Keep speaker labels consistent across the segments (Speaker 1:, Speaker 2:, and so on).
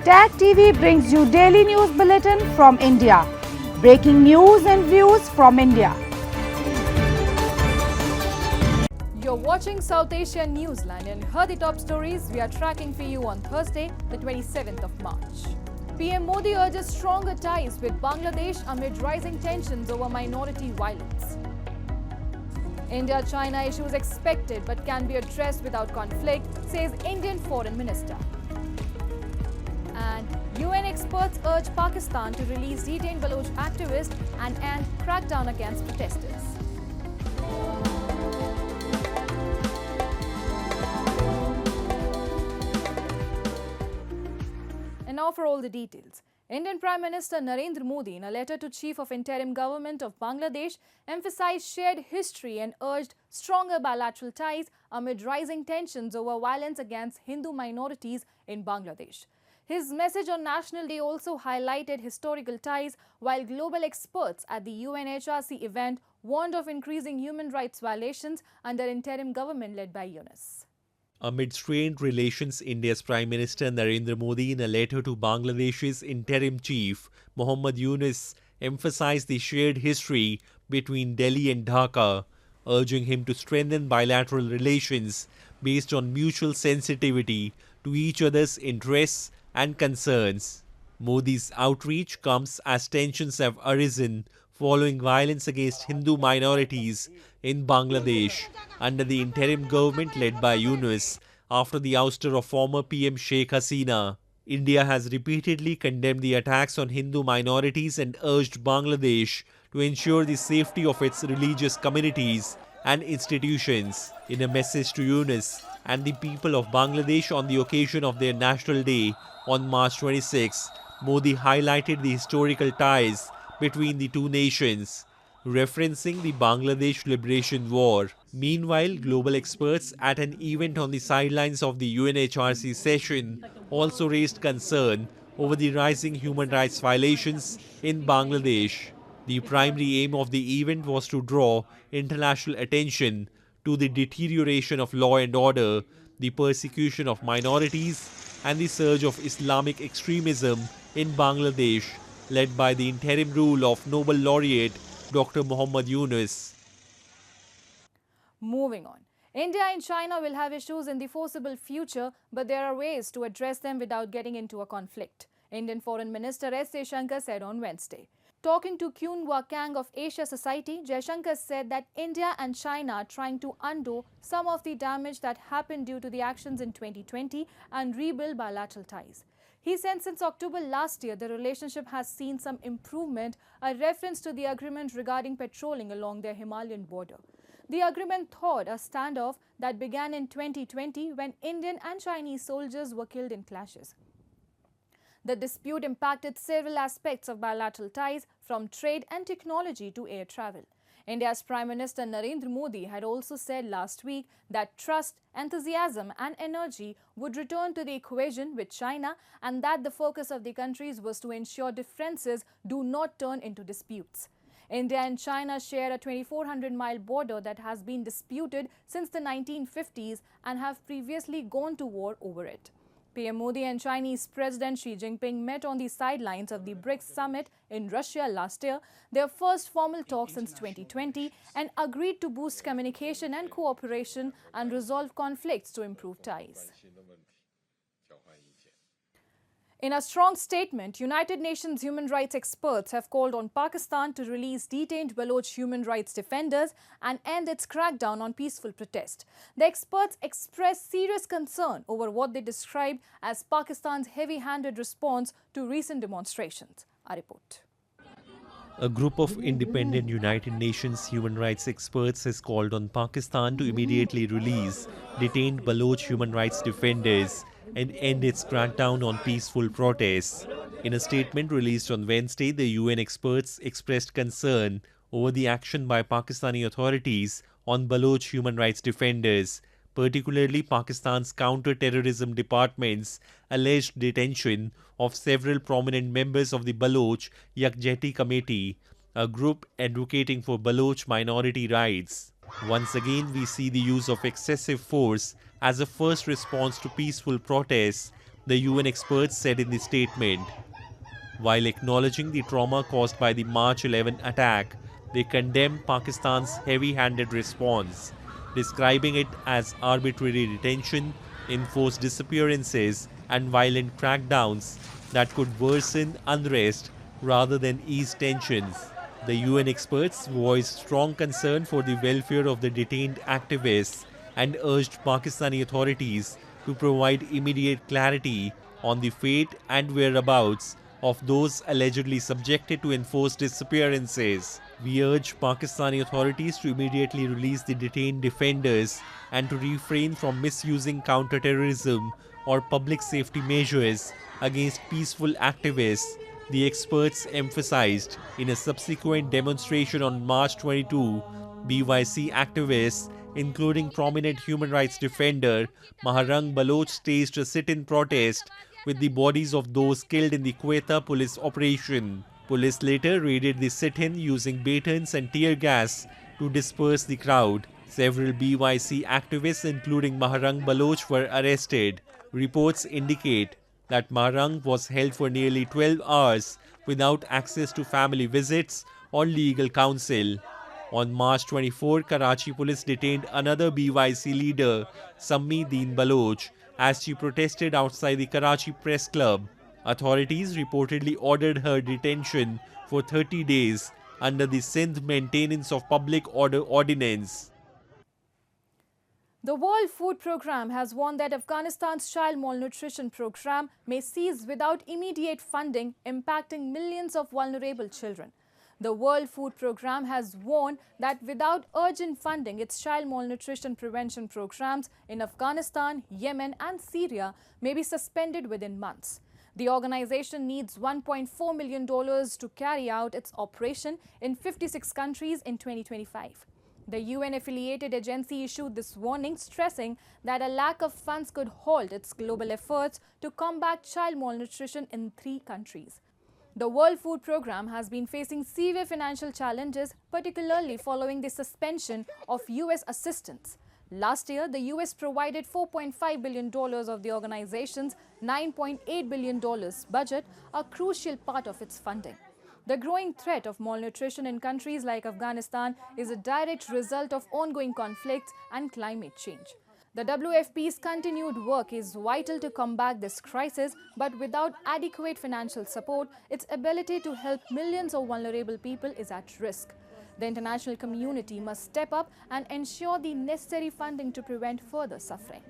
Speaker 1: Tag TV brings you daily news bulletin from India. Breaking news and views from India.
Speaker 2: You're watching South Asia NEWSLINE, and here the top stories we are tracking for you on Thursday, the 27th of March. PM Modi urges stronger ties with Bangladesh amid rising tensions over minority violence. India-China issues expected but can be addressed without conflict, says Indian Foreign Minister. And UN experts urge Pakistan to release detained Baloch activists and end crackdown against protesters. And now for all the details. Indian Prime Minister Narendra Modi, in a letter to Chief of Interim Government of Bangladesh, emphasized shared history and urged stronger bilateral ties amid rising tensions over violence against Hindu minorities in Bangladesh. His message on National Day also highlighted historical ties, while global experts at the UNHRC event warned of increasing human rights violations under interim government led by Yunus.
Speaker 3: Amid strained relations, India's Prime Minister Narendra Modi, in a letter to Bangladesh's interim chief, Mohammad Yunus, emphasized the shared history between Delhi and Dhaka, urging him to strengthen bilateral relations based on mutual sensitivity to each other's interests and concerns. Modi's outreach comes as tensions have arisen following violence against Hindu minorities in Bangladesh under the interim government led by Yunus after the ouster of former PM Sheikh Hasina. India has repeatedly condemned the attacks on Hindu minorities and urged Bangladesh to ensure the safety of its religious communities and institutions. In a message to Yunus and the people of Bangladesh on the occasion of their National Day on March 26, Modi highlighted the historical ties between the two nations, referencing the Bangladesh Liberation War. Meanwhile, global experts at an event on the sidelines of the UNHRC session also raised concern over the rising human rights violations in Bangladesh. The primary aim of the event was to draw international attention to the deterioration of law and order, the persecution of minorities, and the surge of Islamic extremism in Bangladesh, led by the interim rule of Nobel laureate Dr. Mohammad Yunus.
Speaker 2: Moving on. India and China will have issues in the foreseeable future, but there are ways to address them without getting into a conflict, Indian Foreign Minister S. Jaishankar said on Wednesday. Talking to Kyun Hwa Kang of Asia Society, Jaishankar said that India and China are trying to undo some of the damage that happened due to the actions in 2020 and rebuild bilateral ties. He said since October last year, the relationship has seen some improvement, a reference to the agreement regarding patrolling along their Himalayan border. The agreement thawed a standoff that began in 2020 when Indian and Chinese soldiers were killed in clashes. The dispute impacted several aspects of bilateral ties, from trade and technology to air travel. India's Prime Minister Narendra Modi had also said last week that trust, enthusiasm and energy would return to the equation with China, and that the focus of the countries was to ensure differences do not turn into disputes. India and China share a 2,400-mile border that has been disputed since the 1950s and have previously gone to war over it. PM Modi and Chinese President Xi Jinping met on the sidelines of the BRICS summit in Russia last year, their first formal talk since 2020, and agreed to boost communication and cooperation and resolve conflicts to improve ties. In a strong statement, United Nations human rights experts have called on Pakistan to release detained Baloch human rights defenders and end its crackdown on peaceful protest. The experts expressed serious concern over what they described as Pakistan's heavy-handed response to recent demonstrations. A report.
Speaker 3: A group of independent United Nations human rights experts has called on Pakistan to immediately release detained Baloch human rights defenders and end its crackdown on peaceful protests. In a statement released on Wednesday, the UN experts expressed concern over the action by Pakistani authorities on Baloch human rights defenders, particularly Pakistan's counter-terrorism department's alleged detention of several prominent members of the Baloch Yakjehti Committee, a group advocating for Baloch minority rights. Once again, we see the use of excessive force as a first response to peaceful protests the UN experts said in the statement. While acknowledging the trauma caused by the March 11 attack, they condemned Pakistan's heavy-handed response, describing it as arbitrary detention, enforced disappearances, and violent crackdowns that could worsen unrest rather than ease tensions. The UN experts voiced strong concern for the welfare of the detained activists and urged Pakistani authorities to provide immediate clarity on the fate and whereabouts of those allegedly subjected to enforced disappearances. We urge Pakistani authorities to immediately release the detained defenders and to refrain from misusing counterterrorism or public safety measures against peaceful activists, the experts emphasized. In a subsequent demonstration on March 22, BYC activists, including prominent human rights defender Maharang Baloch, staged a sit-in protest with the bodies of those killed in the Quetta police operation. Police later raided the sit-in using batons and tear gas to disperse the crowd. Several BYC activists, including Maharang Baloch, were arrested. Reports indicate that Maharang was held for nearly 12 hours without access to family visits or legal counsel. On March 24, Karachi police detained another BYC leader, Sammi Deen Baloch, as she protested outside the Karachi Press Club. Authorities reportedly ordered her detention for 30 days under the Sindh Maintenance of Public Order Ordinance.
Speaker 2: The World Food Programme has warned that Afghanistan's child malnutrition program may cease without immediate funding, impacting millions of vulnerable children. The World Food Programme has warned that without urgent funding, its child malnutrition prevention programs in Afghanistan, Yemen and Syria may be suspended within months. The organization needs $1.4 million to carry out its operation in 56 countries in 2025. The UN-affiliated agency issued this warning, stressing that a lack of funds could halt its global efforts to combat child malnutrition in 3 countries. The World Food Programme has been facing severe financial challenges, particularly following the suspension of US assistance. Last year, the US provided $4.5 billion of the organization's $9.8 billion budget, a crucial part of its funding. The growing threat of malnutrition in countries like Afghanistan is a direct result of ongoing conflicts and climate change. The WFP's continued work is vital to combat this crisis, but without adequate financial support, its ability to help millions of vulnerable people is at risk. The international community must step up and ensure the necessary funding to prevent further suffering.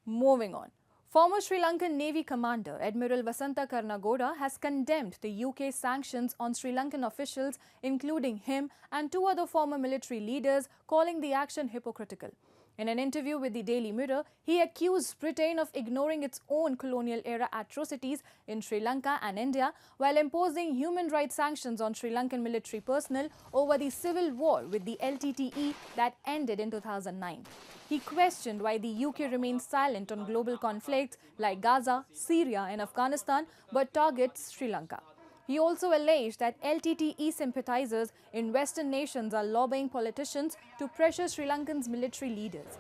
Speaker 2: Moving on. Former Sri Lankan Navy Commander Admiral Vasanta Karnagoda has condemned the UK's sanctions on Sri Lankan officials, including him and 2 other former military leaders, calling the action hypocritical. In an interview with the Daily Mirror, he accused Britain of ignoring its own colonial-era atrocities in Sri Lanka and India while imposing human rights sanctions on Sri Lankan military personnel over the civil war with the LTTE that ended in 2009. He questioned why the UK remains silent on global conflicts like Gaza, Syria and Afghanistan but targets Sri Lanka. He also alleged that LTTE sympathizers in Western nations are lobbying politicians to pressure Sri Lankan's military leaders.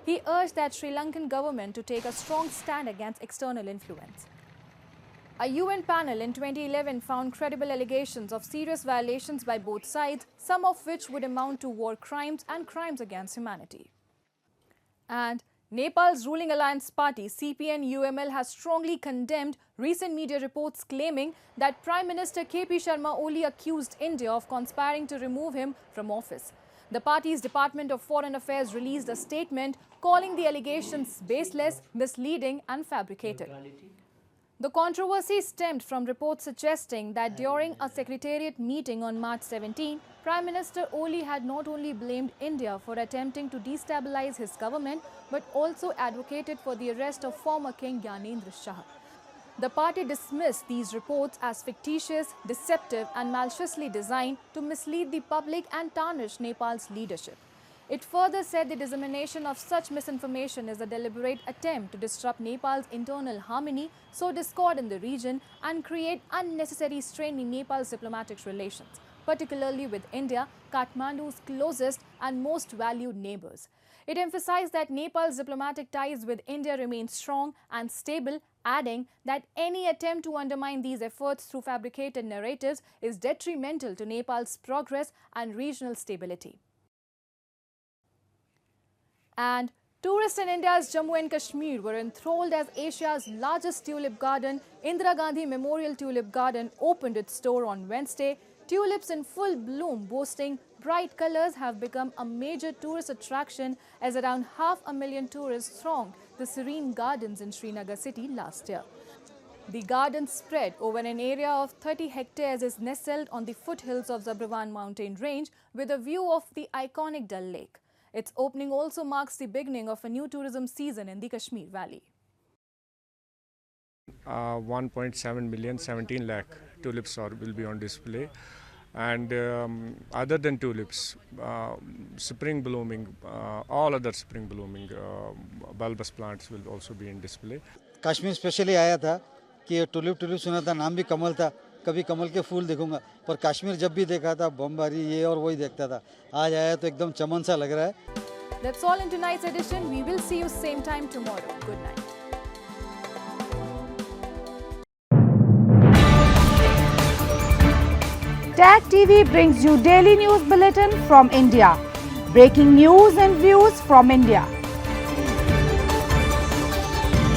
Speaker 2: He urged that Sri Lankan government to take a strong stand against external influence. A UN panel in 2011 found credible allegations of serious violations by both sides, some of which would amount to war crimes and crimes against humanity. And Nepal's ruling alliance party CPN-UML has strongly condemned recent media reports claiming that Prime Minister KP Sharma Oli accused India of conspiring to remove him from office. The party's Department of Foreign Affairs released a statement calling the allegations baseless, misleading and fabricated. The controversy stemmed from reports suggesting that during a secretariat meeting on March 17, Prime Minister Oli had not only blamed India for attempting to destabilize his government, but also advocated for the arrest of former King Gyanendra Shah. The party dismissed these reports as fictitious, deceptive and maliciously designed to mislead the public and tarnish Nepal's leadership. It further said the dissemination of such misinformation is a deliberate attempt to disrupt Nepal's internal harmony, sow discord in the region, and create unnecessary strain in Nepal's diplomatic relations. particularly with India, Kathmandu's closest and most valued neighbors. It emphasized that Nepal's diplomatic ties with India remain strong and stable, adding that any attempt to undermine these efforts through fabricated narratives is detrimental to Nepal's progress and regional stability. And tourists in India's Jammu and Kashmir were enthralled as Asia's largest tulip garden, Indira Gandhi Memorial Tulip Garden, opened its door on Wednesday. Tulips in full bloom, boasting bright colors, have become a major tourist attraction as around 500,000 tourists thronged the serene gardens in Srinagar city last year. The garden, spread over an area of 30 hectares, is nestled on the foothills of Zabrawan mountain range with a view of the iconic Dal Lake. Its opening also marks the beginning of a new tourism season in the Kashmir Valley.
Speaker 4: 1.7 million, 17 lakh tulips will be on display. And other than tulips, spring blooming, all other spring blooming bulbous plants will also be in display.
Speaker 5: Kashmir specially आया था कि ये tulip सुना था, नाम भी कमल था, कभी कमल के फूल देखूंगा, पर कश्मीर जब भी देखा था बमबारी ये और वही देखता था, आज आया तो एकदम चमन सा लग रहा है.
Speaker 2: That's all in tonight's edition. We will see you same time tomorrow. Good night.
Speaker 1: Tag TV brings you daily news bulletin from India. Breaking news and views from India.